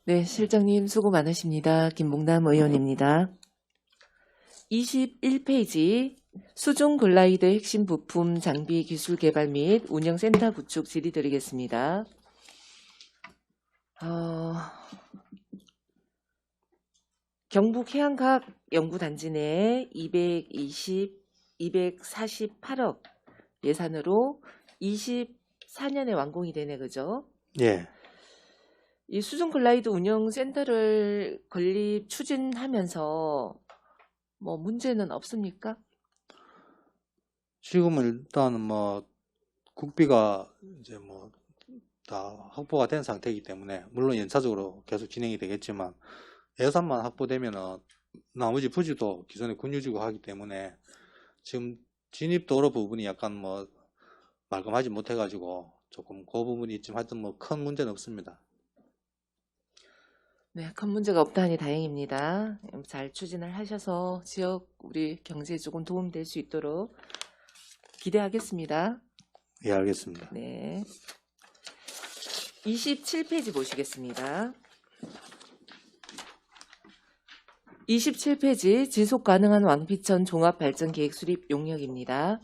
네, 실장님 수고 많으십니다. 김봉남 의원입니다. 21페이지 수중 글라이드 핵심 부품 장비 기술 개발 및 운영센터 구축 질의드리겠습니다. 경북 해양과학 연구단지 내에 248억 예산으로 24년에 완공이 되네, 그죠? 예. 이 수중 글라이드 운영센터를 건립 추진하면서 뭐 문제는 없습니까? 지금은 일단 국비가 이제 다 확보가 된 상태이기 때문에 물론 연차적으로 계속 진행이 되겠지만 예산만 확보되면은 나머지 부지도 기존에 군유지고 하기 때문에 지금 진입 도로 부분이 약간 말끔하지 못해가지고 조금 그 부분이 있지만 하여튼 큰 문제는 없습니다. 네, 큰 문제가 없다니 다행입니다. 잘 추진을 하셔서 지역 우리 경제에 조금 도움될 수 있도록 기대하겠습니다. 예, 알겠습니다. 네. 27페이지 보시겠습니다. 27페이지 지속 가능한 왕피천 종합발전계획 수립 용역입니다.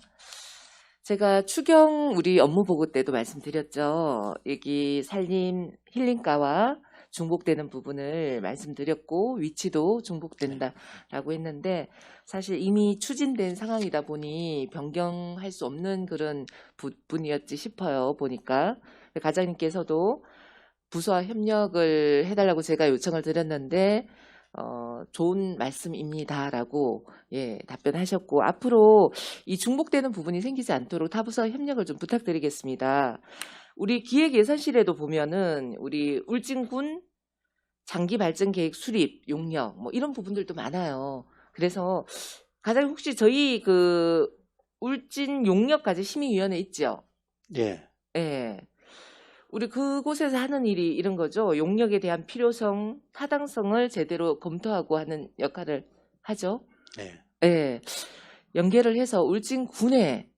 제가 추경 우리 업무 보고 때도 말씀드렸죠. 여기 산림 힐링가와 중복되는 부분을 말씀드렸고 위치도 중복된다라고 했는데 사실 이미 추진된 상황이다 보니 변경할 수 없는 그런 부분이었지 싶어요. 보니까 과장님께서도 부서와 협력을 해달라고 제가 요청을 드렸는데 좋은 말씀입니다라고 답변하셨고 앞으로 이 중복되는 부분이 생기지 않도록 타부서 협력을 좀 부탁드리겠습니다. 우리 기획예산실에도 보면은 우리 울진군 장기발전계획 수립 용역 이런 부분들도 많아요. 그래서 과장님 혹시 저희 그 울진 용역까지 심의위원회 있죠? 예. 예. 우리 그곳에서 하는 일이 이런 거죠. 용역에 대한 필요성, 타당성을 제대로 검토하고 하는 역할을 하죠. 예. 예. 연계를 해서 울진군의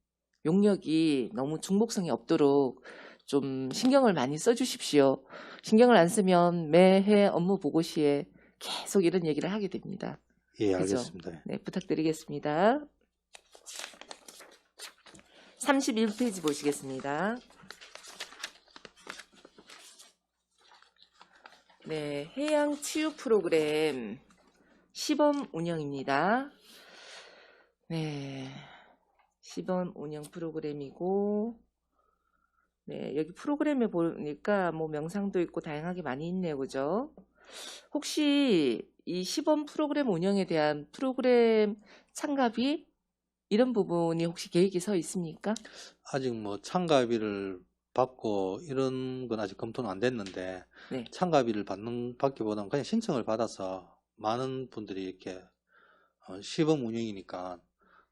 용역이 너무 중복성이 없도록 좀 신경을 많이 써주십시오. 신경을 안 쓰면 매해 업무 보고 시에 계속 이런 얘기를 하게 됩니다. 예, 그죠? 알겠습니다. 네, 부탁드리겠습니다. 31페이지 보시겠습니다. 네, 해양 치유 프로그램 시범 운영입니다. 네, 시범 운영 프로그램이고, 네, 여기 프로그램에 보니까 명상도 있고 다양하게 많이 있네요, 그죠? 혹시 이 시범 프로그램 운영에 대한 프로그램 참가비 이런 부분이 혹시 계획이 서 있습니까? 아직 참가비를 받고 이런 건 아직 검토는 안 됐는데 네. 참가비를 받기보다는 그냥 신청을 받아서 많은 분들이 이렇게 시범 운영이니까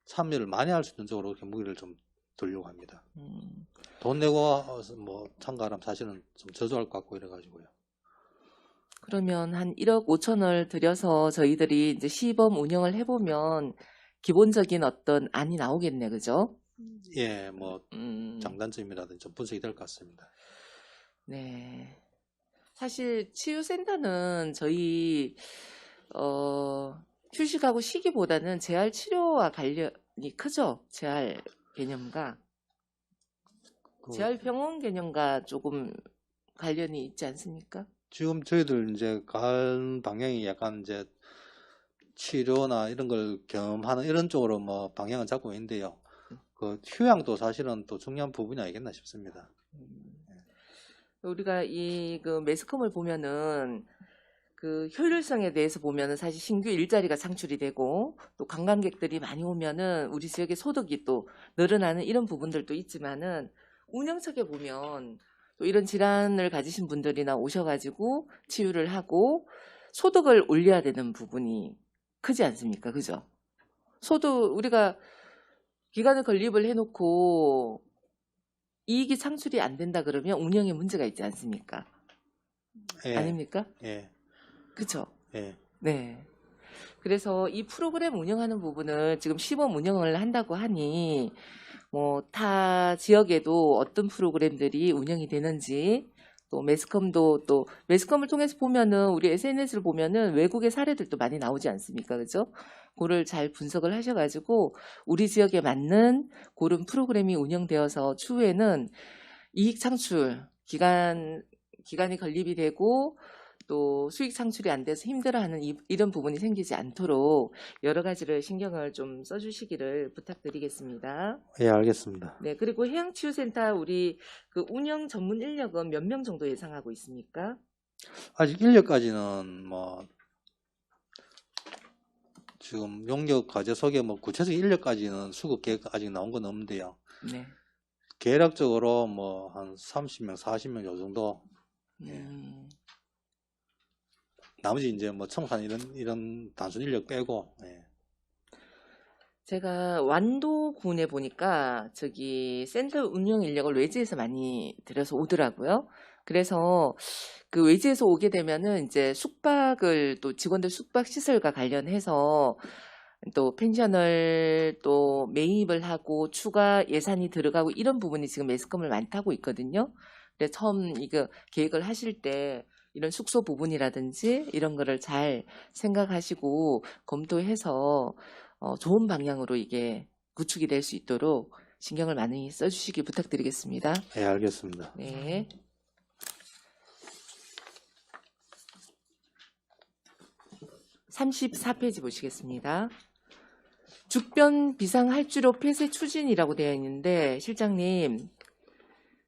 참여를 많이 할 수 있는 쪽으로 이렇게 무기를 좀 두려고 합니다. 돈 내고 참가하면 사실은 좀 저조할 것 같고 이래가지고요. 그러면 한 1억 5천을 들여서 저희들이 이제 시범 운영을 해보면 기본적인 어떤 안이 나오겠네, 그죠? 예, 장단점이라든지 좀 분석이 될 것 같습니다. 네. 사실 치유센터는 저희 휴식하고 쉬기보다는 재활 치료와 관련이 크죠. 재활 개념과 재활 병원 개념과 조금 관련이 있지 않습니까? 지금 저희들 이제 갈 방향이 약간 이제 치료나 이런 걸 겸하는 이런 쪽으로 방향을 잡고 있는데요. 그 휴양도 사실은 또 중요한 부분이 아니겠나 싶습니다. 우리가 이 그 매스컴을 보면은 그 효율성에 대해서 보면은 사실 신규 일자리가 창출이 되고 또 관광객들이 많이 오면은 우리 지역의 소득이 또 늘어나는 이런 부분들도 있지만은 운영 측에 보면 또 이런 질환을 가지신 분들이나 오셔가지고 치유를 하고 소득을 올려야 되는 부분이 크지 않습니까? 그죠? 소득 우리가 기간을 건립을 해놓고 이익이 창출이 안 된다 그러면 운영에 문제가 있지 않습니까? 예, 아닙니까? 예, 그쵸? 예. 네. 그래서 이 프로그램 운영하는 부분을 지금 시범 운영을 한다고 하니 타 지역에도 어떤 프로그램들이 운영이 되는지 또 매스컴도 또 매스컴을 통해서 보면은 우리 SNS를 보면은 외국의 사례들도 많이 나오지 않습니까? 그죠? 그걸 잘 분석을 하셔가지고 우리 지역에 맞는 그런 프로그램이 운영되어서 추후에는 이익 창출, 기간이 건립이 되고 또 수익 창출이 안 돼서 힘들어하는 이런 부분이 생기지 않도록 여러 가지를 신경을 좀 써주시기를 부탁드리겠습니다. 예, 알겠습니다. 네, 그리고 해양치유센터 우리 그 운영 전문 인력은 몇 명 정도 예상하고 있습니까? 아직 인력까지는 뭐 지금 용역 과제 속에 뭐 구체적인 인력까지는 수급 계획 아직 나온 건 없는데요. 네. 계략적으로 뭐 한 30명, 40명 요 정도. 나머지 이제 뭐 청산 이런 단순 인력 빼고. 예. 제가 완도군에 보니까 저기 센터 운영 인력을 외지에서 많이 들여서 오더라고요. 그래서 그 외지에서 오게 되면은 이제 숙박을 또 직원들 숙박 시설과 관련해서 또 펜션을 또 매입을 하고 추가 예산이 들어가고 이런 부분이 지금 매스컴을 많이 타고 있거든요. 근데 처음 이거 계획을 하실 때 이런 숙소 부분이라든지 이런 거를 잘 생각하시고 검토해서 좋은 방향으로 이게 구축이 될 수 있도록 신경을 많이 써주시기 부탁드리겠습니다. 예, 알겠습니다. 네. (34페이지) 보시겠습니다. 죽변 비상 할주로 폐쇄 추진이라고 되어 있는데 실장님,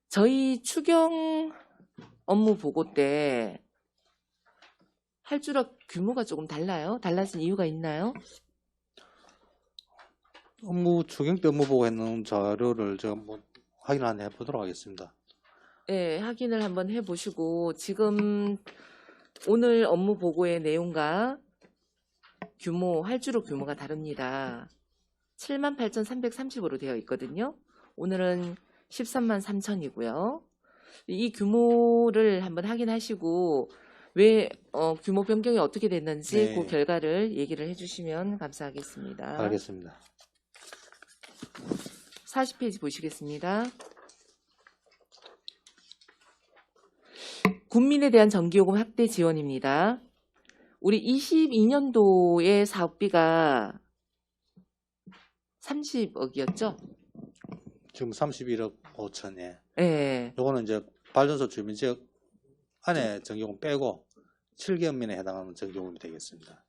저희 추경 업무 보고 때 할주로 규모가 조금 달라요? 달라진 이유가 있나요? 추경 때 업무 보고 했는 자료를 제가 뭐 확인을 한번 해보도록 하겠습니다. 네, 확인을 한번 해보시고 지금 오늘 업무 보고의 내용과 할주로 규모가 다릅니다. 78,330으로 되어 있거든요. 오늘은 133,000이고요. 이 규모를 한번 확인하시고 왜 규모 변경이 어떻게 됐는지 네. 그 결과를 얘기를 해주시면 감사하겠습니다. 알겠습니다. 40페이지 보시겠습니다. 군민에 대한 전기요금 확대 지원입니다. 우리 22년도에 사업비가 30억이었죠? 지금 31억 5천. 예. 네. 요거는 이제 발전소 주민지역 안에 전기요금 빼고 7개업민에 해당하는 전기요금이 되겠습니다.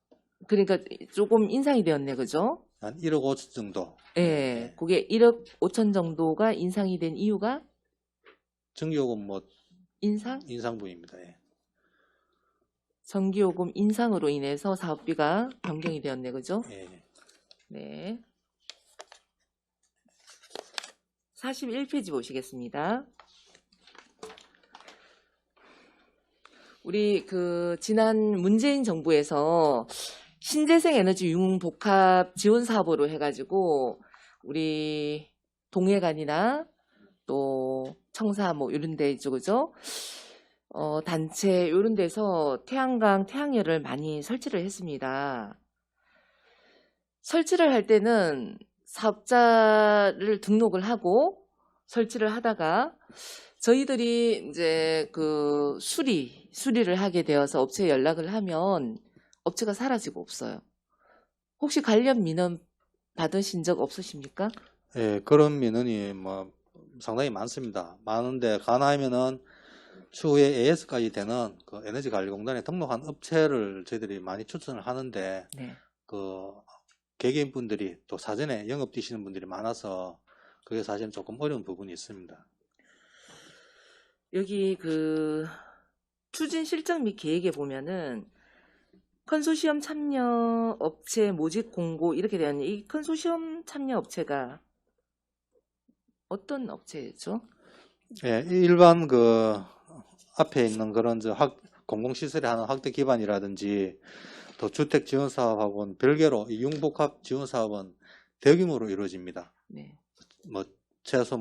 그러니까 조금 인상이 되었네, 그죠? 한 1억 5천 정도. 네. 그게 1억 5천 정도가 인상이 된 이유가 전기요금 뭐 인상부입니다. 예. 전기요금 인상으로 인해서 사업비가 변경이 되었네, 그죠? 예. 네. 41페이지 보시겠습니다. 우리 지난 문재인 정부에서 신재생 에너지 융복합 지원 사업으로 해가지고 우리 동해간이나 또 청사 뭐 이런 데 있죠, 그죠? 단체 이런 데서 태양광, 태양열을 많이 설치를 했습니다. 설치를 할 때는 사업자를 등록을 하고 설치를 하다가 저희들이 이제 수리를 하게 되어서 업체에 연락을 하면 업체가 사라지고 없어요. 혹시 관련 민원 받으신 적 없으십니까? 예, 그런 민원이 뭐 상당히 많습니다. 많은데 가능하면은 추후에 AS까지 되는 그 에너지관리공단에 등록한 업체를 저희들이 많이 추천을 하는데 네. 개개인 분들이 또 사전에 영업 뛰시는 분들이 많아서 그게 사실 조금 어려운 부분이 있습니다. 여기 추진 실적 및 계획에 보면은 컨소시엄 참여 업체 모집 공고 이렇게 되어 있는데 이 컨소시엄 참여 업체가 어떤 업체죠? 예, 일반 앞에 있는 그런 공공시설에 하는 확대 기반이라든지 또 주택 지원 사업하고는 별개로 이 융복합 지원 사업은 대규모로 이루어집니다. 네. 최소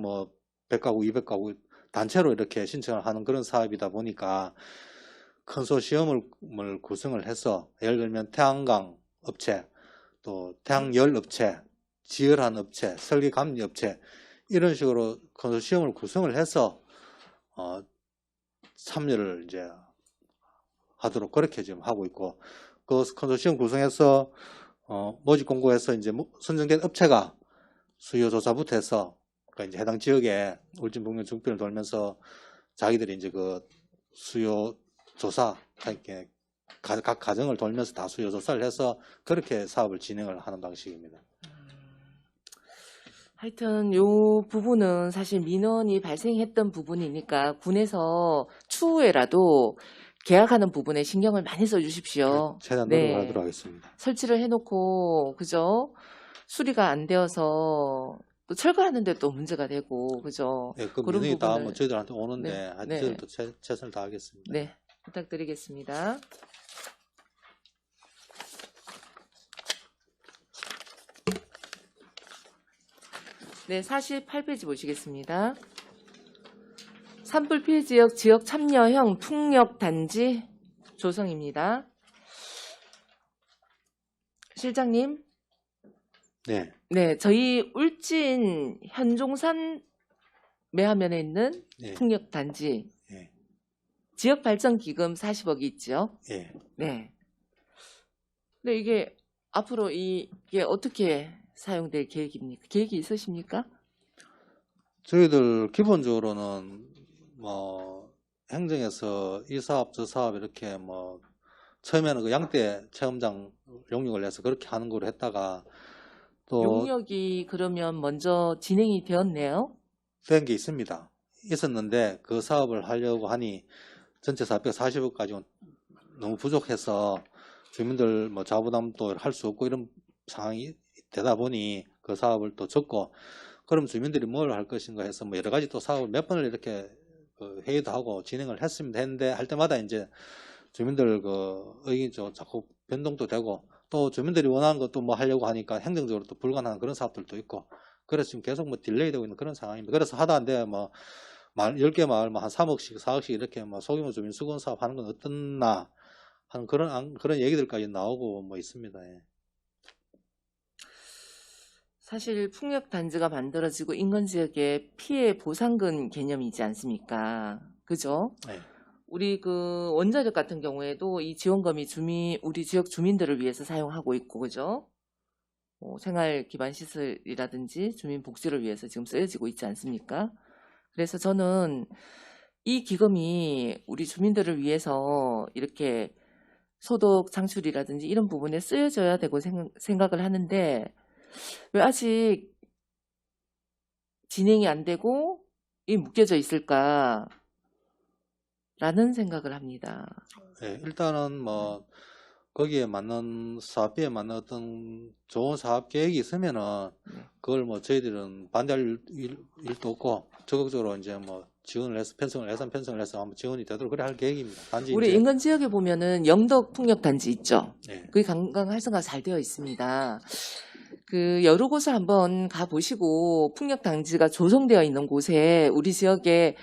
100가구, 200가구 단체로 이렇게 신청을 하는 그런 사업이다 보니까 컨소시엄을 구성을 해서 예를 들면 태양광 업체, 또 태양열 업체, 지열한 업체, 설계 감리 업체 이런 식으로 컨소시엄을 구성을 해서 참여를 이제 하도록 그렇게 지금 하고 있고, 그 컨소시엄 구성해서 모집 공고에서 이제 선정된 업체가 수요 조사부터 해서 그러니까 이제 해당 지역에 울진 북면 중변을 돌면서 자기들이 이제 그 수요 조사 이렇게 각 가정을 돌면서 다 수요 조사를 해서 그렇게 사업을 진행을 하는 방식입니다. 하여튼 요 부분은 사실 민원이 발생했던 부분이니까 군에서 추후에라도 계약하는 부분에 신경을 많이 써주십시오. 최대한 네. 노력을 하도록 하겠습니다. 설치를 해놓고 그죠? 수리가 안 되어서 또 철거하는데 또 문제가 되고 그죠? 네, 그 그런 민원이 다 부분을 뭐 저희들한테 오는데 네, 하여튼 네. 저희들도 최선을 다하겠습니다. 네, 부탁드리겠습니다. 네, 48페이지 보시겠습니다. 산불 피해 지역 참여형 풍력 단지 조성입니다. 실장님, 네, 네, 저희 울진 현종산 매화면에 있는 예, 풍력 단지 예, 지역 발전 기금 40억이 있죠. 예. 네. 근데 이게 앞으로 이게 어떻게 사용될 계획입니까? 계획이 있으십니까? 저희들 기본적으로는 뭐 행정에서 이 사업 저 사업 이렇게 뭐 처음에는 그 양떼 체험장 용역을 해서 그렇게 하는 거로 했다가 또 용역이 그러면 먼저 진행이 되었네요. 된 게 있습니다. 있었는데 그 사업을 하려고 하니 전체 440억까지 너무 부족해서 주민들 뭐 자부담도 할 수 없고 이런 상황이 되다 보니 그 사업을 또 접고 그럼 주민들이 뭘 할 것인가 해서 뭐 여러 가지 또 사업을 몇 번을 이렇게 그 회의도 하고 진행을 했는데 할 때마다 이제 주민들 그 의견이 좀 자꾸 변동도 되고 또 주민들이 원하는 것도 뭐 하려고 하니까 행정적으로 또 불가능한 그런 사업들도 있고 그래서 지금 계속 뭐 딜레이 되고 있는 그런 상황입니다. 그래서 하다 안 돼 뭐 10개 마을 뭐 한 3억씩 4억씩 이렇게 뭐 소규모 주민 수건 사업 하는 건 어떻나 하는 그런 얘기들까지 나오고 뭐 있습니다. 예. 사실 풍력 단지가 만들어지고 인근 지역에 피해 보상금 개념이지 않습니까? 그죠? 예. 우리 그 원자력 같은 경우에도 이 지원금이 우리 지역 주민들을 위해서 사용하고 있고, 그죠? 생활 기반 시설이라든지 주민 복지를 위해서 지금 쓰여지고 있지 않습니까? 그래서 저는 이 기금이 우리 주민들을 위해서 이렇게 소득 창출이라든지 이런 부분에 쓰여져야 되고 생각을 하는데 왜 아직 진행이 안 되고 이 묶여져 있을까? 라는 생각을 합니다. 예, 일단은 뭐 거기에 맞는 사업비에 맞는 어떤 좋은 사업 계획이 있으면은 그걸 뭐 저희들은 반대할 일도 없고 적극적으로 이제 뭐 지원을 해서 예산 편성을 해서 한번 지원이 되도록 그래 할 계획입니다. 단지 우리 이제 인근 지역에 보면은 영덕 풍력 단지 있죠. 예, 그게 관광 활성화 잘 되어 있습니다. 그 여러 곳을 한번 가 보시고 풍력 단지가 조성되어 있는 곳에 우리 지역에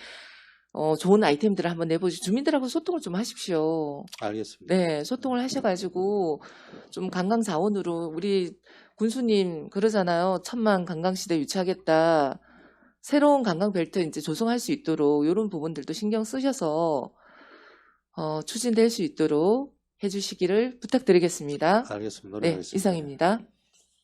좋은 아이템들을 한번 내보시고 주민들하고 소통을 좀 하십시오. 알겠습니다. 네, 소통을 하셔가지고 좀 관광 자원으로 우리 군수님 그러잖아요. 1000만 관광시대 유치하겠다. 새로운 관광 벨트 이제 조성할 수 있도록 이런 부분들도 신경 쓰셔서 추진될 수 있도록 해주시기를 부탁드리겠습니다. 알겠습니다. 네, 노력하겠습니다. 이상입니다.